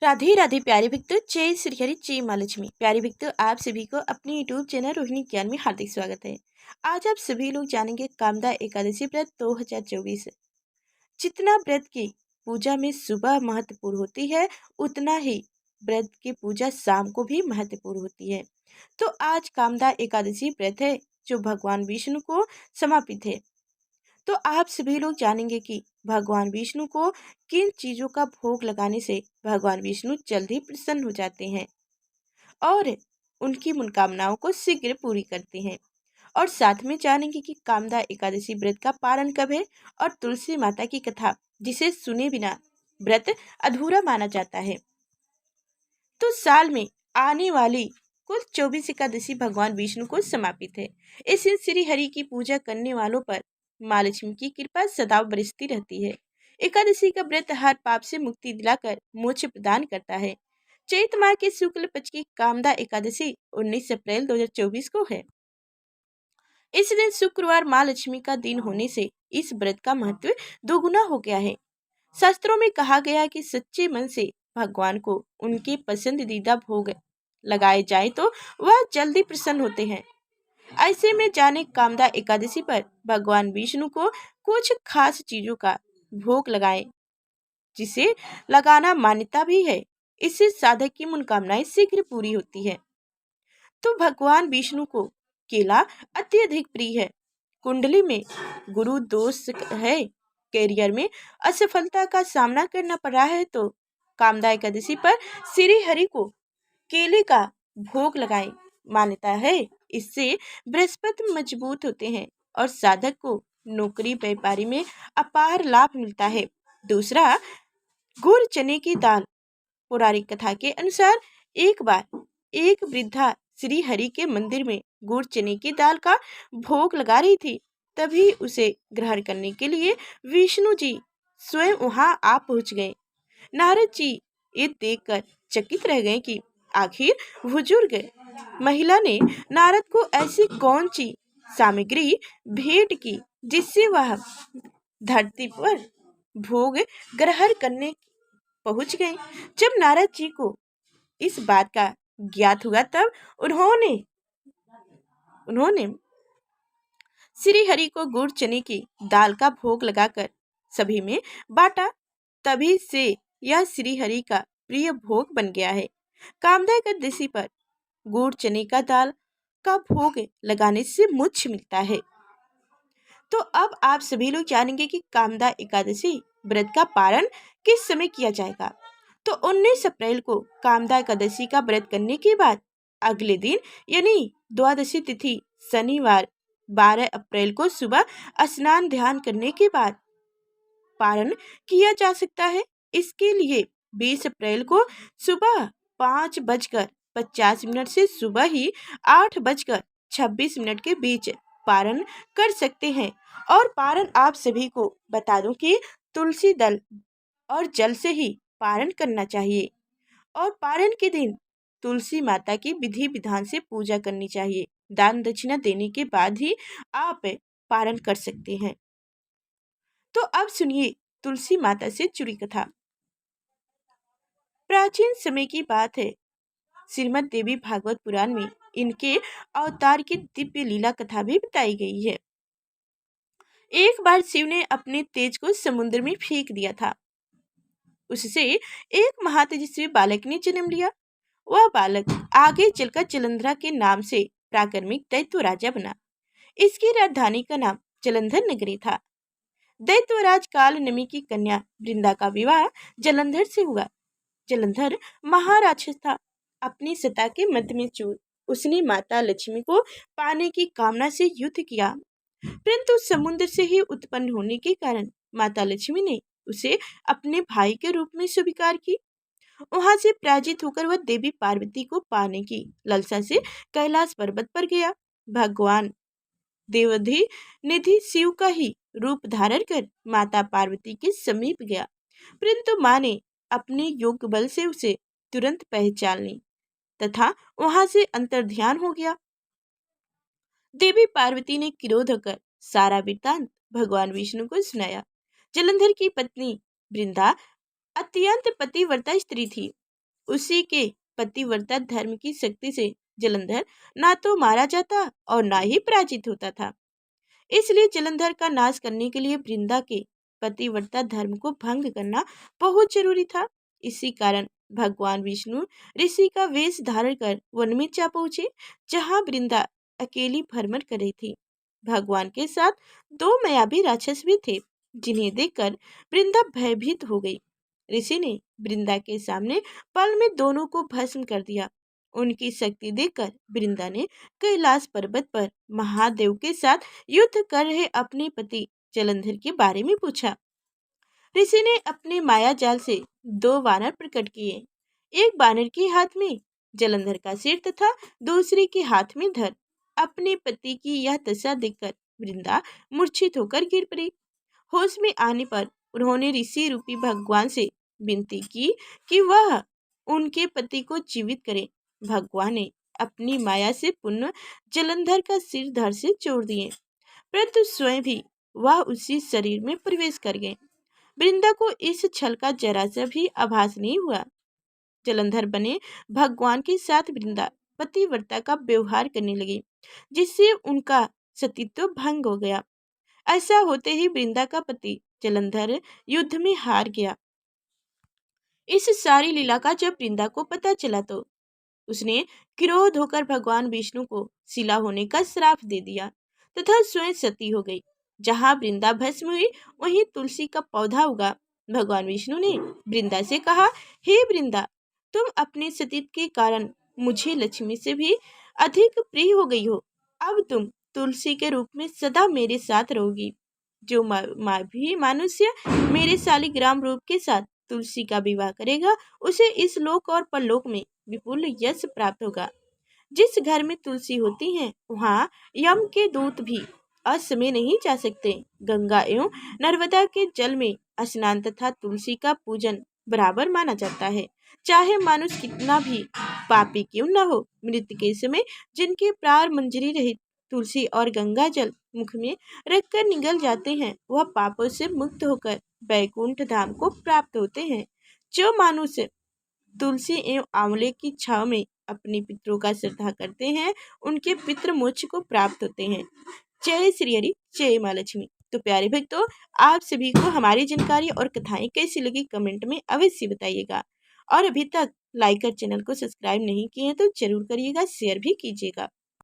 राधे राधे प्यारे भक्तों, जय श्री हरि, जय माँ लक्ष्मी। प्यारे भक्तों, आप सभी को अपने यूट्यूब चैनल रोहिणी ज्ञान में हार्दिक स्वागत है। आज आप सभी लोग जानेंगे कामदा एकादशी व्रत 2024। जितना व्रत की पूजा में सुबह महत्वपूर्ण होती है, उतना ही व्रत की पूजा शाम को भी महत्वपूर्ण होती है। तो आज कामदा एकादशी व्रत है जो भगवान विष्णु को समर्पित है। तो आप सभी लोग जानेंगे कि भगवान विष्णु को किन चीज़ों का भोग लगाने से भगवान विष्णु जल्द ही प्रसन्न हो जाते हैं और उनकी मनोकामनाओं को शीघ्र पूरी करते हैं। और साथ में जानेंगे कि कामदा एकादशी व्रत का पारण कब है और तुलसी माता की कथा जिसे सुने बिना व्रत अधूरा माना जाता है। तो साल में आने वाली कुल 24 एकादशी भगवान विष्णु को समर्पित है। इस दिन श्री हरि की पूजा करने वालों पर माँ लक्ष्मी की कृपा सदा बरसती रहती है। एकादशी का व्रत हर पाप से मुक्ति दिलाकर मोक्ष प्रदान करता है। चैत्र माह के शुक्ल पक्ष की कामदा एकादशी 19 अप्रैल 2024 को है। इस दिन शुक्रवार माँ लक्ष्मी का दिन होने से इस व्रत का महत्व दोगुना हो गया है। शास्त्रों में कहा गया है कि सच्चे मन से भगवान को उनके पसंदीदा भोग लगाए जाए तो वह जल्दी प्रसन्न होते हैं। ऐसे में जाने कामदा एकादशी पर भगवान विष्णु को कुछ खास चीजों का भोग लगाएं, जिसे लगाना मान्यता भी है। इससे साधक की मनोकामनाएं शीघ्र पूरी होती है। तो भगवान विष्णु को केला अत्यधिक प्रिय है। कुंडली में गुरु दोष है, करियर में असफलता का सामना करना पड़ रहा है तो कामदा एकादशी पर श्री हरि को केले का भोग लगाएं। मान्यता है इससे बृहस्पति मजबूत होते हैं और साधक को नौकरी व्यापारी में अपार लाभ मिलता है। दूसरा, गुड़ चने की दाल। पौराणिक कथा के अनुसार एक बार एक वृद्धा श्री हरि के मंदिर में गुड़ चने की दाल का भोग लगा रही थी। तभी उसे ग्रहण करने के लिए विष्णु जी स्वयं वहां आ पहुंच गए। नारद जी ये देखकर चकित रह गए कि आखिर बुजुर्ग महिला ने नारद को ऐसी कौन सी सामग्री भेंट की जिससे वह धरती पर भोग ग्रहण करने पहुंच गए। जब नारद जी को इस बात का ज्ञात हुआ तब उन्होंने उन्होंने श्री हरि को गुड़ चने की दाल का भोग लगाकर सभी में बांटा। तभी से यह श्री हरि का प्रिय भोग बन गया है। कामदा एकादशी पर गुड़ चने का दाल का भोग लगाने से मोक्ष मिलता है। तो अब आप सभी लोग जानेंगे कि कामदा एकादशी व्रत का पारण किस समय किया जाएगा। तो 19 अप्रैल को कामदा एकादशी का व्रत करने के बाद अगले दिन यानी द्वादशी तिथि शनिवार 12 अप्रैल को सुबह स्नान ध्यान करने के बाद पारण किया जा सकता है। इसके लिए 20 अप्रैल को सुबह 5:50 से सुबह ही 8:26 के बीच पारण कर सकते हैं। और पारण आप सभी को बता दूं कि तुलसी दल और जल से ही पारण करना चाहिए। और पारण के दिन तुलसी माता की विधि विधान से पूजा करनी चाहिए। दान दक्षिणा देने के बाद ही आप पारण कर सकते हैं। तो अब सुनिए तुलसी माता से जुड़ी कथा। प्राचीन समय की बात है, श्रीमद् देवी भागवत पुराण में इनके अवतार की दिव्य लीला कथा भी बताई गई है। एक बार शिव ने अपने तेज को समुद्र में फेंक दिया था। उससे एक महातेजस्वी बालक ने जन्म लिया। वह बालक आगे चलकर जलंधरा के नाम से प्राक्रमिक दैत्य राजा बना। इसकी राजधानी का नाम जलंधर नगरी था। दैत्यराज काल नमी की कन्या वृंदा का विवाह जलंधर से हुआ। जलंधर महाराक्षस था, अपनी सत्ता के मध्य में चूर। उसने माता लक्ष्मी को पाने की कामना से युद्ध किया, परंतु समुद्र से ही उत्पन्न होने के कारण माता लक्ष्मी ने उसे अपने भाई के रूप में स्वीकार की। वहां से पराजित होकर वह देवी पार्वती को पाने की लालसा से कैलाश पर्वत पर गया। भगवान देवधि निधि शिव का ही रूप धारण कर माता पार्वती के समीप गया, परंतु मां ने अपने योग बल से उसे तुरंत पहचान ली तथा वहां से अंतर्ध्यान हो गया। देवी पार्वती ने क्रोध होकर सारा वृत्तांत भगवान विष्णु को सुनाया। जलंधर की पत्नी वृंदा अत्यंत पतिव्रता स्त्री थी। उसी के पतिव्रता धर्म की शक्ति से जलंधर ना तो मारा जाता और ना ही पराजित होता था। इसलिए जलंधर का नाश करने के लिए वृंदा के पतिव्रता धर्म को भंग करना बहुत जरूरी था। इसी कारण भगवान विष्णु ऋषि का वेश धारण कर वन में जा पहुंचे, जहां वृंदा अकेली भ्रमण कर रही थी। भगवान के साथ दो मायावी राक्षस भी थे, जिन्हें देखकर वृंदा भयभीत हो गई। ऋषि ने वृंदा के सामने पल में दोनों को भस्म कर दिया। उनकी शक्ति देखकर वृंदा ने कैलाश पर्वत पर महादेव के साथ युद्ध कर रहे अपने पति जलंधर के बारे में पूछा। ऋषि ने अपने माया जाल से दो वानर प्रकट किए। एक वानर के हाथ में जलंधर का सिर तथा दूसरे के हाथ में धड़। अपने पति की यह दशा देखकर वृंदा मूर्छित होकर गिर पड़ी। होश में आने पर उन्होंने ऋषि रूपी भगवान से विनती की कि वह उनके पति को जीवित करे। भगवान ने अपनी माया से पुनः जलंधर का सिर धड़ से जोड़ दिए, परंतु स्वयं भी वह उसी शरीर में प्रवेश कर गए। वृंदा को इस छल का जरा सा भी आभास नहीं हुआ। जलंधर बने भगवान के साथ वृंदा पतिव्रता का व्यवहार करने लगी, जिससे उनका सतीत्व भंग हो गया। ऐसा होते ही वृंदा का पति जलंधर युद्ध में हार गया। इस सारी लीला का जब वृंदा को पता चला तो उसने क्रोध होकर भगवान विष्णु को शिला होने का श्राप दे दिया तथा स्वयं सती हो गई। जहाँ वृंदा भस्म हुई वहीं तुलसी का पौधा उगा। भगवान विष्णु ने वृंदा से कहा, हे वृंदा, तुम अपने सतीत्व के कारण मुझे लक्ष्मी से भी अधिक प्रिय हो गई हो। अब तुम तुलसी के रूप में सदा मेरे साथ रहोगी। जो भी मनुष्य मेरे शालिग्राम रूप के साथ तुलसी का विवाह करेगा, उसे इस लोक और परलोक में विपुल यश प्राप्त होगा। जिस घर में तुलसी होती है वहाँ यम के दूत भी असमय नहीं जा सकते। गंगा एवं नर्मदा के जल में स्नान तथा तुलसी का पूजन बराबर माना जाता है, चाहे मनुष्य कितना भी पापी क्यों न हो। मृत्यु के समय जिनके प्राण मंजरी रहित तुलसी और गंगा जल मुख में रखकर निगल जाते हैं, वह पापों से मुक्त होकर वैकुंठ धाम को प्राप्त होते हैं। जो मनुष्य तुलसी एवं आंवले की छाव में अपने पितरों का श्रद्धा करते हैं, उनके पितृ मोक्ष को प्राप्त होते हैं। जय श्री हरि, जय माँ लक्ष्मी। तो प्यारे भक्तों, आप सभी को हमारी जानकारी और कथाएं कैसी लगी कमेंट में अवश्य बताइएगा। और अभी तक लाइक और चैनल को सब्सक्राइब नहीं किए हैं तो जरूर करिएगा, शेयर भी कीजिएगा।